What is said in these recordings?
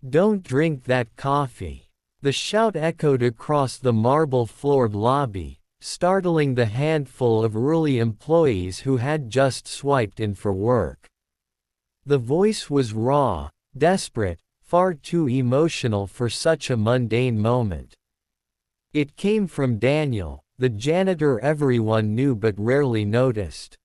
"Don't drink that coffee." The shout echoed across the marble-floored lobby, startling the handful of early employees who had just swiped in for work. The voice was raw, desperate, far too emotional for such a mundane moment. It came from Daniel, the janitor everyone knew but rarely noticed.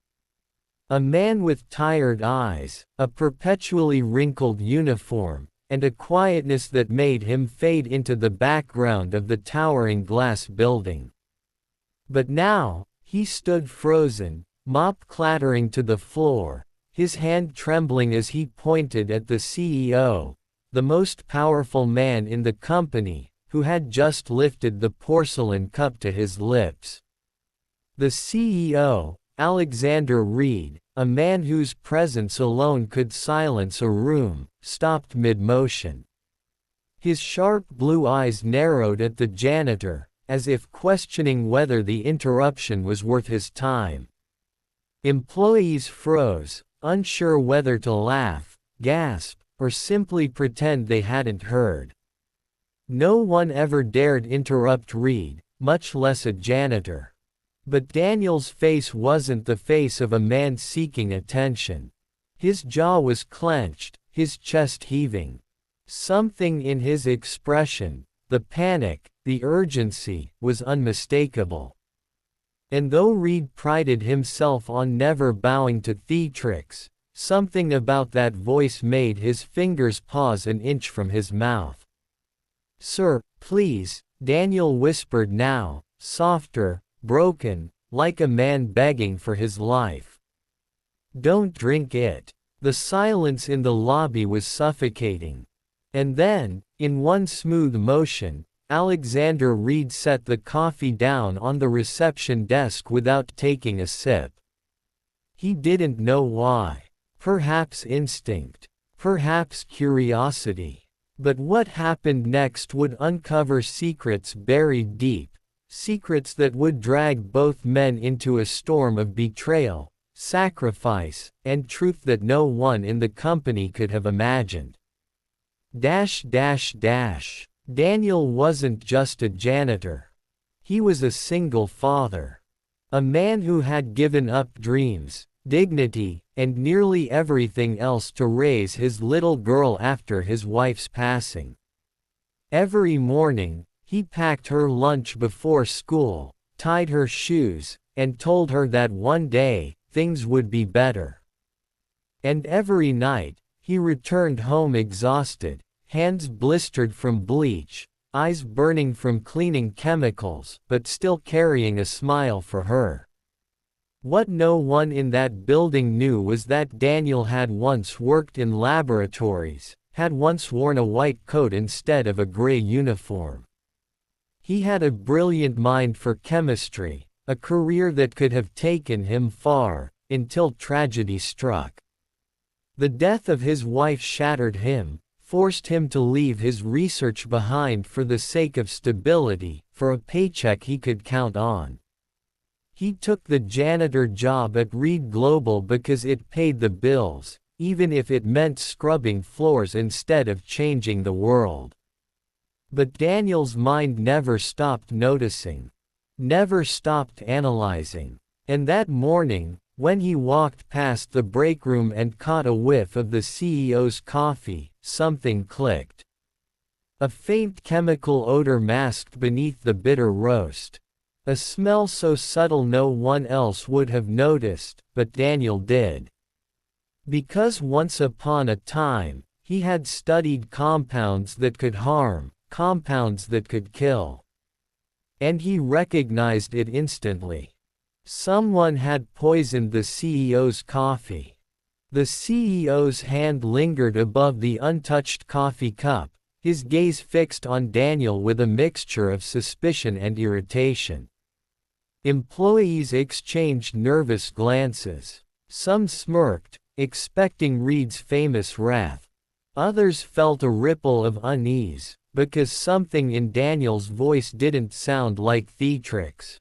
A man with tired eyes, a perpetually wrinkled uniform, and a quietness that made him fade into the background of the towering glass building. But now, he stood frozen, mop clattering to the floor, his hand trembling as he pointed at the CEO, the most powerful man in the company, who had just lifted the porcelain cup to his lips. The CEO, Alexander Reed, a man whose presence alone could silence a room, stopped mid-motion. His sharp blue eyes narrowed at the janitor, as if questioning whether the interruption was worth his time. Employees froze, unsure whether to laugh, gasp, or simply pretend they hadn't heard. No one ever dared interrupt Reed, much less a janitor. But Daniel's face wasn't the face of a man seeking attention. His jaw was clenched, his chest heaving. Something in his expression, the panic, the urgency, was unmistakable. And though Reed prided himself on never bowing to theatrics, something about that voice made his fingers pause an inch from his mouth. "Sir, please," Daniel whispered now, softer, broken, like a man begging for his life. "Don't drink it." The silence in the lobby was suffocating. And then, in one smooth motion, Alexander Reed set the coffee down on the reception desk without taking a sip. He didn't know why. Perhaps instinct. Perhaps curiosity. But what happened next would uncover secrets buried deep. Secrets that would drag both men into a storm of betrayal, sacrifice, and truth that no one in the company could have imagined. Daniel wasn't just a janitor. He was a single father. A man who had given up dreams, dignity, and nearly everything else to raise his little girl after his wife's passing. Every morning, he packed her lunch before school, tied her shoes, and told her that one day, things would be better. And every night, he returned home exhausted, hands blistered from bleach, eyes burning from cleaning chemicals, but still carrying a smile for her. What no one in that building knew was that Daniel had once worked in laboratories, had once worn a white coat instead of a gray uniform. He had a brilliant mind for chemistry, a career that could have taken him far, until tragedy struck. The death of his wife shattered him, forced him to leave his research behind for the sake of stability, for a paycheck he could count on. He took the janitor job at Reed Global because it paid the bills, even if it meant scrubbing floors instead of changing the world. But Daniel's mind never stopped noticing. Never stopped analyzing. And that morning, when he walked past the break room and caught a whiff of the CEO's coffee, something clicked. A faint chemical odor masked beneath the bitter roast. A smell so subtle no one else would have noticed, but Daniel did. Because once upon a time, he had studied compounds that could harm, compounds that could kill. And he recognized it instantly. Someone had poisoned the CEO's coffee. The CEO's hand lingered above the untouched coffee cup, his gaze fixed on Daniel with a mixture of suspicion and irritation. Employees exchanged nervous glances. Some smirked, expecting Reed's famous wrath. Others felt a ripple of unease, because something in Daniel's voice didn't sound like theatrics.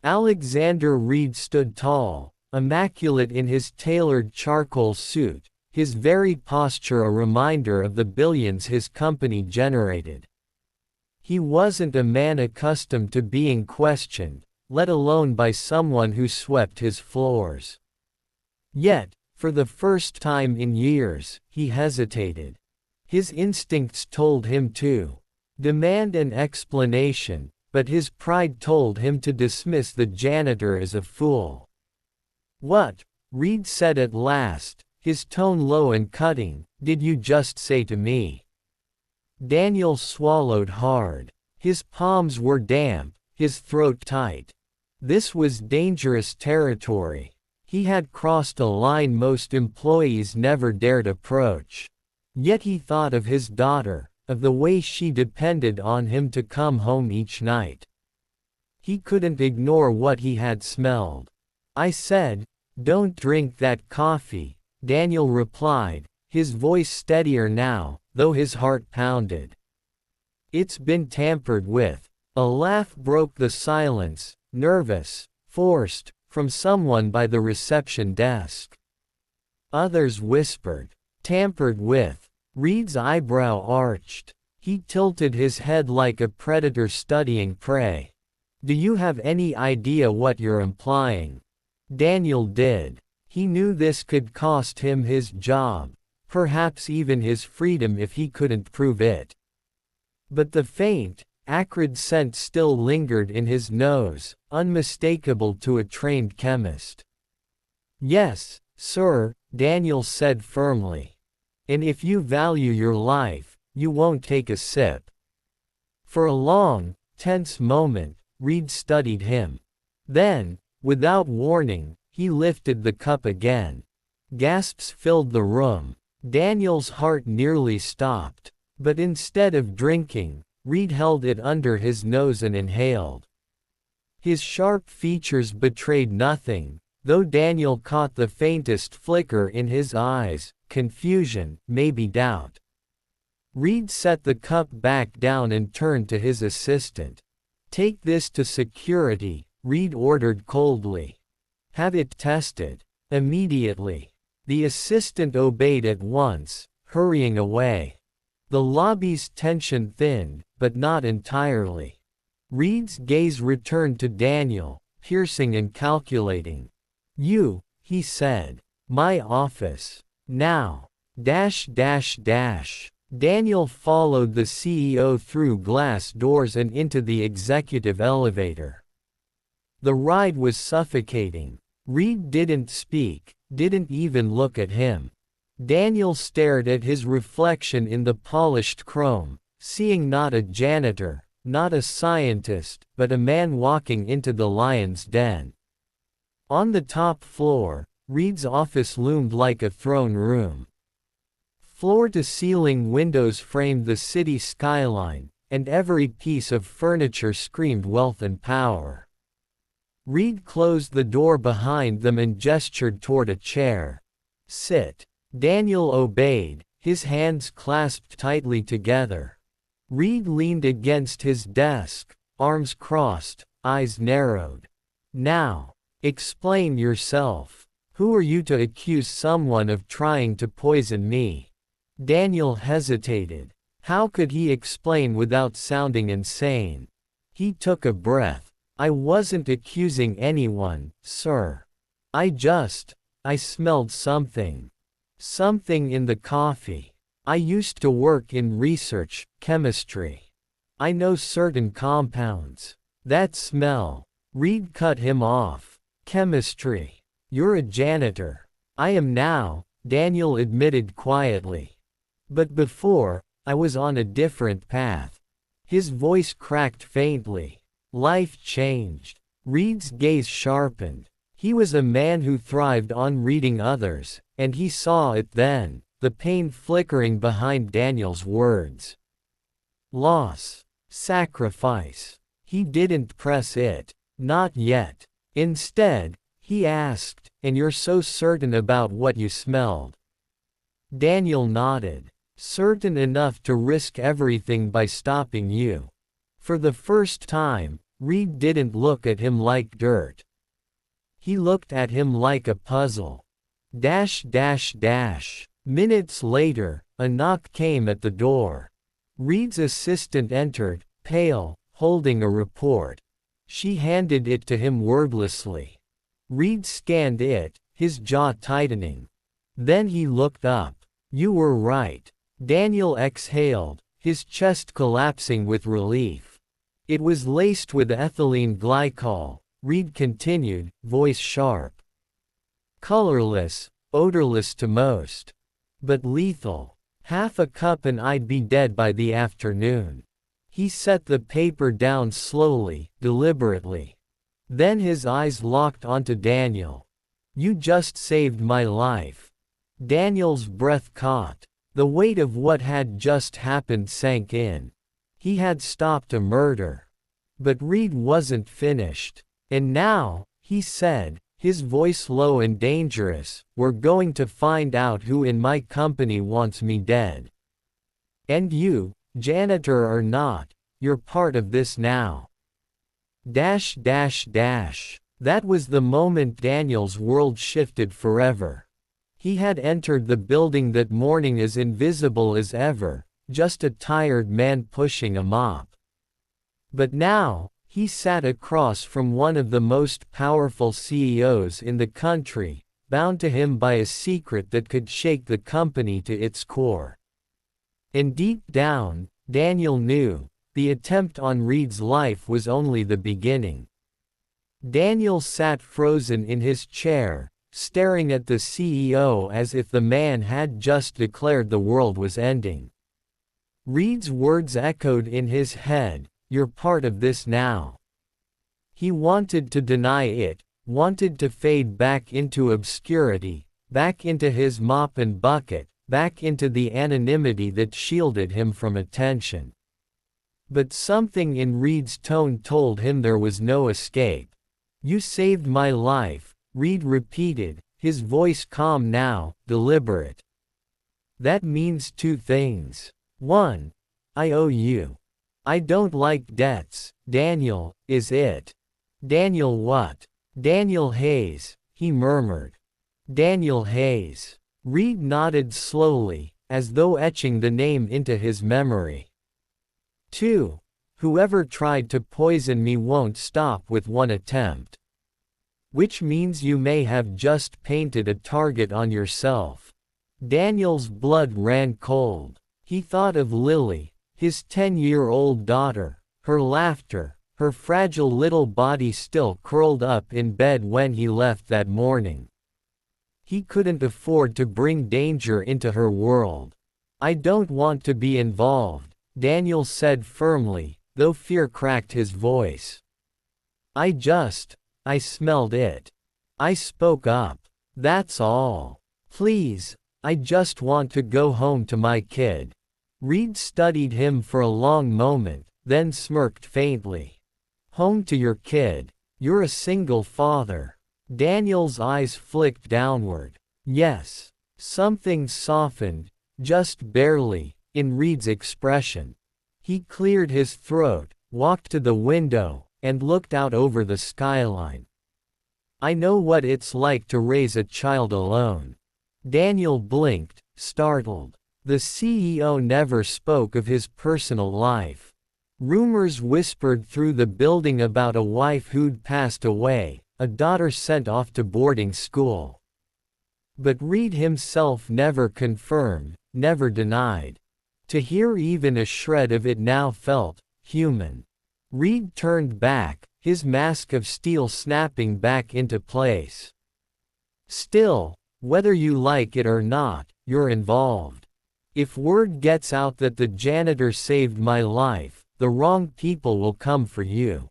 Alexander Reed stood tall, immaculate in his tailored charcoal suit, his very posture a reminder of the billions his company generated. He wasn't a man accustomed to being questioned, let alone by someone who swept his floors. Yet, for the first time in years, he hesitated. His instincts told him to demand an explanation, but his pride told him to dismiss the janitor as a fool. "What," Reed said at last, his tone low and cutting, "did you just say to me?" Daniel swallowed hard. His palms were damp, his throat tight. This was dangerous territory. He had crossed a line most employees never dared approach. Yet he thought of his daughter, of the way she depended on him to come home each night. He couldn't ignore what he had smelled. "I said, don't drink that coffee," Daniel replied, his voice steadier now, though his heart pounded. "It's been tampered with." A laugh broke the silence, nervous, forced, from someone by the reception desk. Others whispered, "Tampered with." Reed's eyebrow arched. He tilted his head like a predator studying prey. "Do you have any idea what you're implying?" Daniel did. He knew this could cost him his job, perhaps even his freedom if he couldn't prove it. But the faint, acrid scent still lingered in his nose, unmistakable to a trained chemist. "Yes, sir," Daniel said firmly. "And if you value your life, you won't take a sip." For a long, tense moment, Reed studied him. Then, without warning, he lifted the cup again. Gasps filled the room. Daniel's heart nearly stopped. But instead of drinking, Reed held it under his nose and inhaled. His sharp features betrayed nothing, though Daniel caught the faintest flicker in his eyes, confusion, maybe doubt. Reed set the cup back down and turned to his assistant. "Take this to security," Reed ordered coldly. "Have it tested. Immediately." The assistant obeyed at once, hurrying away. The lobby's tension thinned, but not entirely. Reed's gaze returned to Daniel, piercing and calculating. "You," he said. "My office. Now. .. Daniel followed the CEO through glass doors and into the executive elevator. The ride was suffocating. Reed didn't speak, didn't even look at him. Daniel stared at his reflection in the polished chrome, seeing not a janitor, not a scientist, but a man walking into the lion's den. On the top floor, Reed's office loomed like a throne room. Floor-to-ceiling windows framed the city skyline, and every piece of furniture screamed wealth and power. Reed closed the door behind them and gestured toward a chair. "Sit." Daniel obeyed, his hands clasped tightly together. Reed leaned against his desk, arms crossed, eyes narrowed. "Now, explain yourself. Who are you to accuse someone of trying to poison me?" Daniel hesitated. How could he explain without sounding insane? He took a breath. "I wasn't accusing anyone, sir. I smelled something. Something in the coffee. I used to work in research, chemistry. I know certain compounds. That smell." Reed cut him off. "Chemistry. You're a janitor." "I am now," Daniel admitted quietly. "But before, I was on a different path." His voice cracked faintly. Life changed. Reed's gaze sharpened. He was a man who thrived on reading others, and he saw it then, the pain flickering behind Daniel's words. Loss. Sacrifice. He didn't press it. Not yet. Instead, he asked, "And you're so certain about what you smelled?" Daniel nodded. "Certain enough to risk everything by stopping you." For the first time, Reed didn't look at him like dirt. He looked at him like a puzzle. Minutes later, a knock came at the door. Reed's assistant entered, pale, holding a report. She handed it to him wordlessly. Reed scanned it, his jaw tightening. Then he looked up. "You were right." Daniel exhaled, his chest collapsing with relief. "It was laced with ethylene glycol," Reed continued, voice sharp. "Colorless, odorless to most. But lethal. Half a cup and I'd be dead by the afternoon." He set the paper down slowly, deliberately. Then his eyes locked onto Daniel. "You just saved my life." Daniel's breath caught. The weight of what had just happened sank in. He had stopped a murder. But Reed wasn't finished. "And now," he said, his voice low and dangerous, "we're going to find out who in my company wants me dead. And you, janitor or not, you're part of this now." That was the moment Daniel's world shifted forever. He had entered the building that morning as invisible as ever, just a tired man pushing a mop. But now, he sat across from one of the most powerful CEOs in the country, bound to him by a secret that could shake the company to its core. And deep down, Daniel knew, the attempt on Reed's life was only the beginning. Daniel sat frozen in his chair, staring at the CEO as if the man had just declared the world was ending. Reed's words echoed in his head, "You're part of this now." He wanted to deny it, wanted to fade back into obscurity, back into his mop and bucket, back into the anonymity that shielded him from attention. But something in Reed's tone told him there was no escape. "You saved my life," Reed repeated, his voice calm now, deliberate. "That means two things. One, I owe you. I don't like debts, Daniel, is it?" "Daniel what?" "Daniel Hayes," he murmured. "Daniel Hayes." Reed nodded slowly, as though etching the name into his memory. "Two, whoever tried to poison me won't stop with one attempt. Which means you may have just painted a target on yourself." Daniel's blood ran cold. He thought of Lily, his 10-year-old daughter, her laughter, her fragile little body still curled up in bed when he left that morning. He couldn't afford to bring danger into her world. "I don't want to be involved," Daniel said firmly, though fear cracked his voice. I smelled it. I spoke up. That's all. Please, I just want to go home to my kid." Reed studied him for a long moment, then smirked faintly. "Home to your kid? You're a single father." Daniel's eyes flicked downward. "Yes." Something softened, just barely, in Reed's expression. He cleared his throat, walked to the window, and looked out over the skyline. "I know what it's like to raise a child alone." Daniel blinked, startled. The CEO never spoke of his personal life. Rumors whispered through the building about a wife who'd passed away, a daughter sent off to boarding school. But Reed himself never confirmed, never denied. To hear even a shred of it now felt human. Reed turned back, his mask of steel snapping back into place. "Still, whether you like it or not, you're involved. If word gets out that the janitor saved my life, the wrong people will come for you.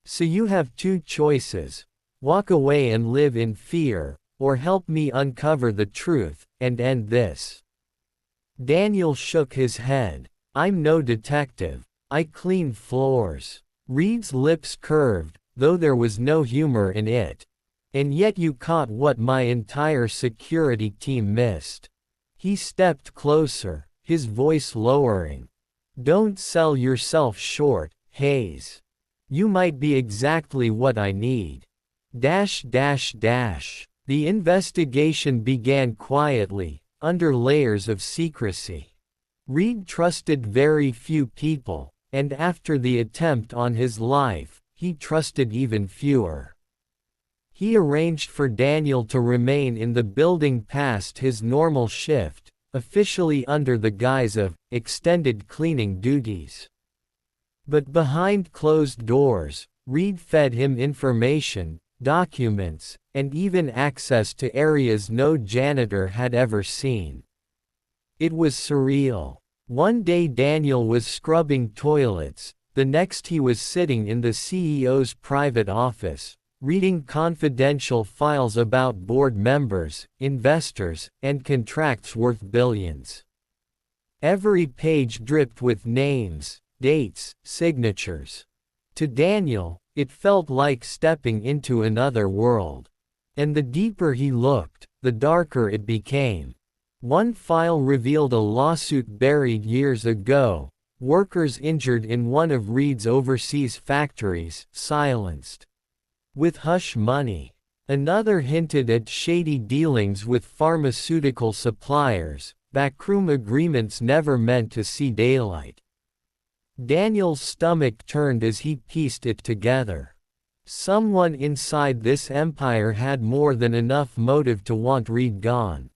So you have two choices: walk away and live in fear, or help me uncover the truth, and end this." Daniel shook his head. "I'm no detective. I clean floors." Reed's lips curved, though there was no humor in it. "And yet you caught what my entire security team missed." He stepped closer, his voice lowering. "Don't sell yourself short, Hayes. You might be exactly what I need." The investigation began quietly, under layers of secrecy. Reed trusted very few people, and after the attempt on his life, he trusted even fewer. He arranged for Daniel to remain in the building past his normal shift, officially under the guise of extended cleaning duties. But behind closed doors, Reed fed him information, documents, and even access to areas no janitor had ever seen. It was surreal. One day Daniel was scrubbing toilets, the next he was sitting in the CEO's private office, reading confidential files about board members, investors, and contracts worth billions. Every page dripped with names, dates, signatures. To Daniel, it felt like stepping into another world. And the deeper he looked, the darker it became. One file revealed a lawsuit buried years ago, workers injured in one of Reed's overseas factories, silenced with hush money. Another hinted at shady dealings with pharmaceutical suppliers, backroom agreements never meant to see daylight. Daniel's stomach turned as he pieced it together. Someone inside this empire had more than enough motive to want Reed gone.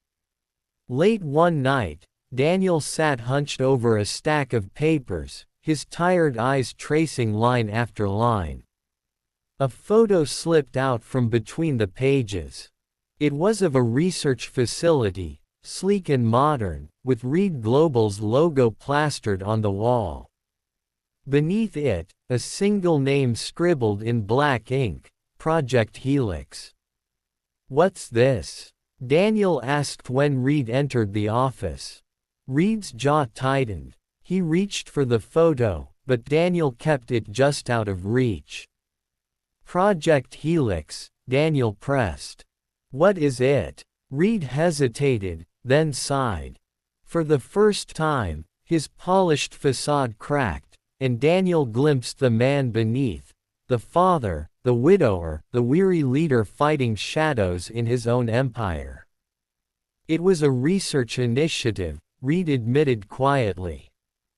Late one night, Daniel sat hunched over a stack of papers, his tired eyes tracing line after line. A photo slipped out from between the pages. It was of a research facility, sleek and modern, with Reed Global's logo plastered on the wall. Beneath it, a single name scribbled in black ink, Project Helix. "What's this?" Daniel asked when Reed entered the office. Reed's jaw tightened. He reached for the photo, but Daniel kept it just out of reach. "Project Helix," Daniel pressed. "What is it?" Reed hesitated, then sighed. For the first time, his polished facade cracked, and Daniel glimpsed the man beneath, the father, the widower, the weary leader fighting shadows in his own empire. It was a research initiative, Reed admitted quietly.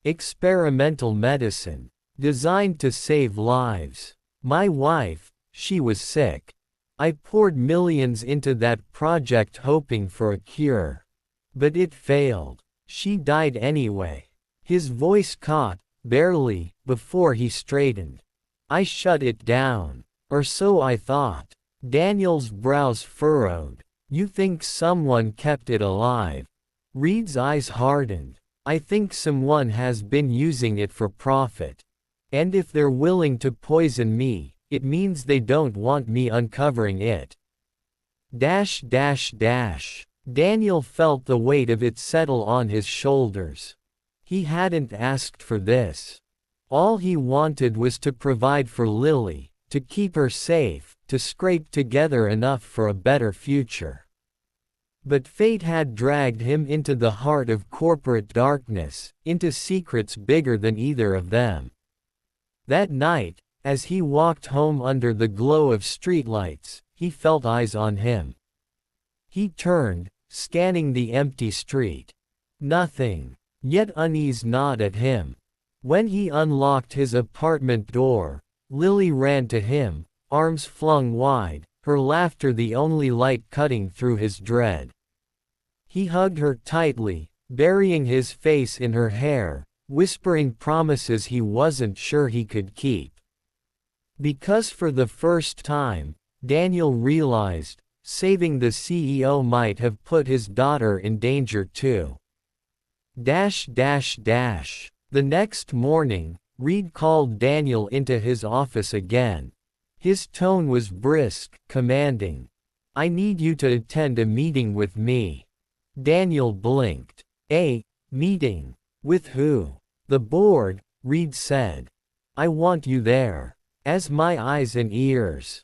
Experimental medicine, designed to save lives. My wife, she was sick. I poured millions into that project hoping for a cure. But it failed. She died anyway. His voice caught, barely, before he straightened. I shut it down. Or so I thought. Daniel's brows furrowed. You think someone kept it alive? Reed's eyes hardened. I think someone has been using it for profit. And if they're willing to poison me, it means they don't want me uncovering it. Daniel felt the weight of it settle on his shoulders. He hadn't asked for this. All he wanted was to provide for Lily, to keep her safe, to scrape together enough for a better future. But fate had dragged him into the heart of corporate darkness, into secrets bigger than either of them. That night, as he walked home under the glow of streetlights, he felt eyes on him. He turned, scanning the empty street. Nothing. Yet unease gnawed at him. When he unlocked his apartment door, Lily ran to him, arms flung wide, her laughter the only light cutting through his dread. He hugged her tightly, burying his face in her hair, whispering promises he wasn't sure he could keep. Because for the first time, Daniel realized, saving the CEO might have put his daughter in danger too. The next morning, Reed called Daniel into his office again. His tone was brisk, commanding. I need you to attend a meeting with me. Daniel blinked. A meeting? With who? The board, Reed said. I want you there. As my eyes and ears.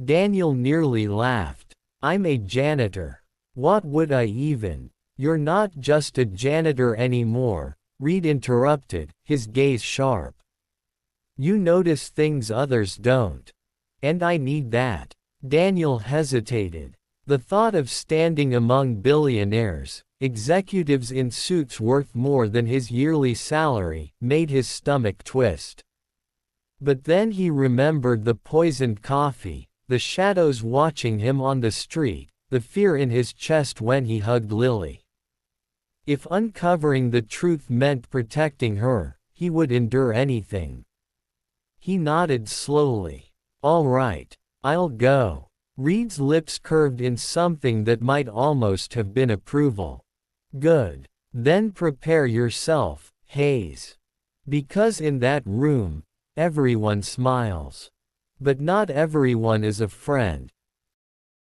Daniel nearly laughed. I'm a janitor. What would I even? You're not just a janitor anymore, Reed interrupted, his gaze sharp. You notice things others don't. And I need that. Daniel hesitated. The thought of standing among billionaires, Executives in suits worth more than his yearly salary made his stomach twist. But then he remembered the poisoned coffee, the shadows watching him on the street, the fear in his chest when he hugged Lily. If uncovering the truth meant protecting her, he would endure anything. He nodded slowly. "All right, I'll go." Reed's lips curved in something that might almost have been approval. "Good. Then prepare yourself, Hayes. Because in that room, everyone smiles. But not everyone is a friend."